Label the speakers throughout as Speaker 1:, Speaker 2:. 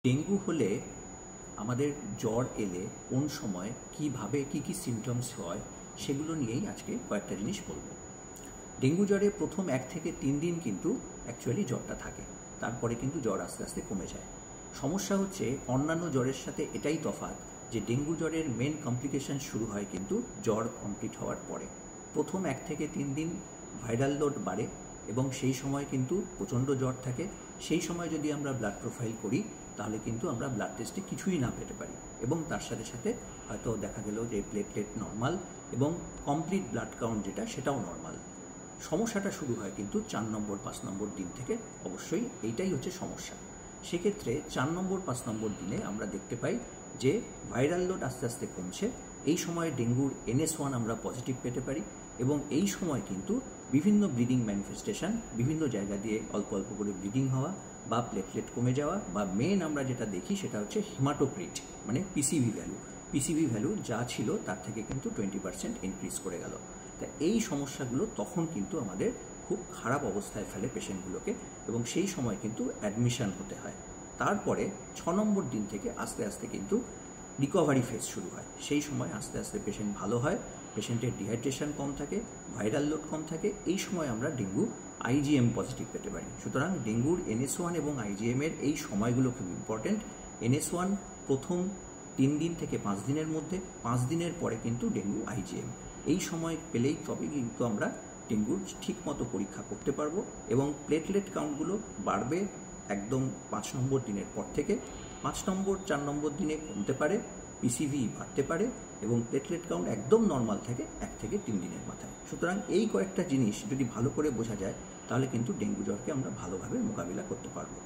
Speaker 1: Dengue হলে আমাদের জ্বর এলে কোন সময় কিভাবে কি কি সিমটমস হয় সেগুলো নিয়েই আজকে কয়েকটা জিনিস বলবো। ডেঙ্গু জ্বরে প্রথম 1 থেকে 3 দিন কিন্তু অ্যাকচুয়ালি জ্বরটা থাকে, তারপরে কিন্তু জ্বর আস্তে আস্তে কমে যায়। সমস্যা হচ্ছে অন্যান্য জ্বরের সাথে এটাই তফাৎ যে ডেঙ্গু জ্বরের মেন কমপ্লিকেশন শুরু হয় কিন্তু জ্বর কমপ্লিট হওয়ার পরে। প্রথম 1 থেকে 3 দিন ভাইরাল লোড বাড়ে এবং সেই সময় কিন্তু প্রচণ্ড জ্বর থাকে। সেই সময় যদি আমরা ব্লাড প্রোফাইল করি তাহলে কিন্তু আমরা ব্লাড টেস্টে কিছুই না পেতে পারি এবং তার সাথে সাথে হয়তো দেখা গেল যে প্লেটলেট নর্মাল এবং কমপ্লিট ব্লাড কাউন্ট যেটা সেটাও নর্মাল। সমস্যাটা শুরু হয় কিন্তু 4 নম্বর 5 নম্বর দিন থেকে। অবশ্যই এইটাই হচ্ছে সমস্যা। সেক্ষেত্রে 4 নম্বর 5 নম্বর দিনে আমরা দেখতে পাই যে ভাইরাল লোড আস্তে আস্তে কমছে। এই সময় ডেঙ্গুর NS1 আমরা পজিটিভ পেতে পারি এবং এই সময় কিন্তু বিভিন্ন ব্লিডিং ম্যানিফেস্টেশন, বিভিন্ন জায়গা দিয়ে অল্প অল্প করে ব্লিডিং হওয়া বা প্লেটলেট কমে যাওয়া বা মেন আমরা যেটা দেখি সেটা হচ্ছে হিমাটোক্রিট মানে পিসিভি ভ্যালু যা ছিল তার থেকে কিন্তু 20% ইনক্রিজ করে গেল। তা এই সমস্যাগুলো তখন কিন্তু আমাদের খুব খারাপ অবস্থায় ফেলে পেশেন্টগুলোকে এবং সেই সময় কিন্তু অ্যাডমিশন হতে হয়। তারপরে 6 নম্বর দিন থেকে আস্তে আস্তে কিন্তু রিকভারি ফেজ শুরু হয়। সেই সময় আস্তে আস্তে পেশেন্ট ভালো হয়, পেশেন্টের ডিহাইড্রেশন কম থাকে, ভাইরাল লোড কম থাকে। এই সময় আমরা ডেঙ্গু IgM পজিটিভ পেতে পারি। সুতরাং ডেঙ্গুর NS1 এবং IgM এর এই সময়গুলো খুব ইম্পর্টেন্ট। NS1 প্রথম 3 দিন থেকে 5 দিনের মধ্যে, 5 দিনের পরে কিন্তু ডেঙ্গু IgM। এই সময় পেলেই তবে কিন্তু আমরা ডেঙ্গুর ঠিকমতো পরীক্ষা করতে পারবো এবং প্লেটলেট কাউন্টগুলো বাড়বে একদম 5 নম্বর দিনের পর থেকে। 5 নম্বর 4 নম্বর দিনে কমতে পারে, পিসিভি বাড়তে পারে এবং প্লেটলেট কাউন্ট একদম নর্মাল থাকে 1 থেকে 3 দিনের মাথায়। সুতরাং এই কয়েকটা জিনিস যদি ভালো করে বোঝা যায় তাহলে কিন্তু ডেঙ্গু জ্বরকে আমরা ভালোভাবে মোকাবিলা করতে পারবো।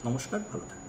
Speaker 1: নমস্কার, ভালো থাকবেন।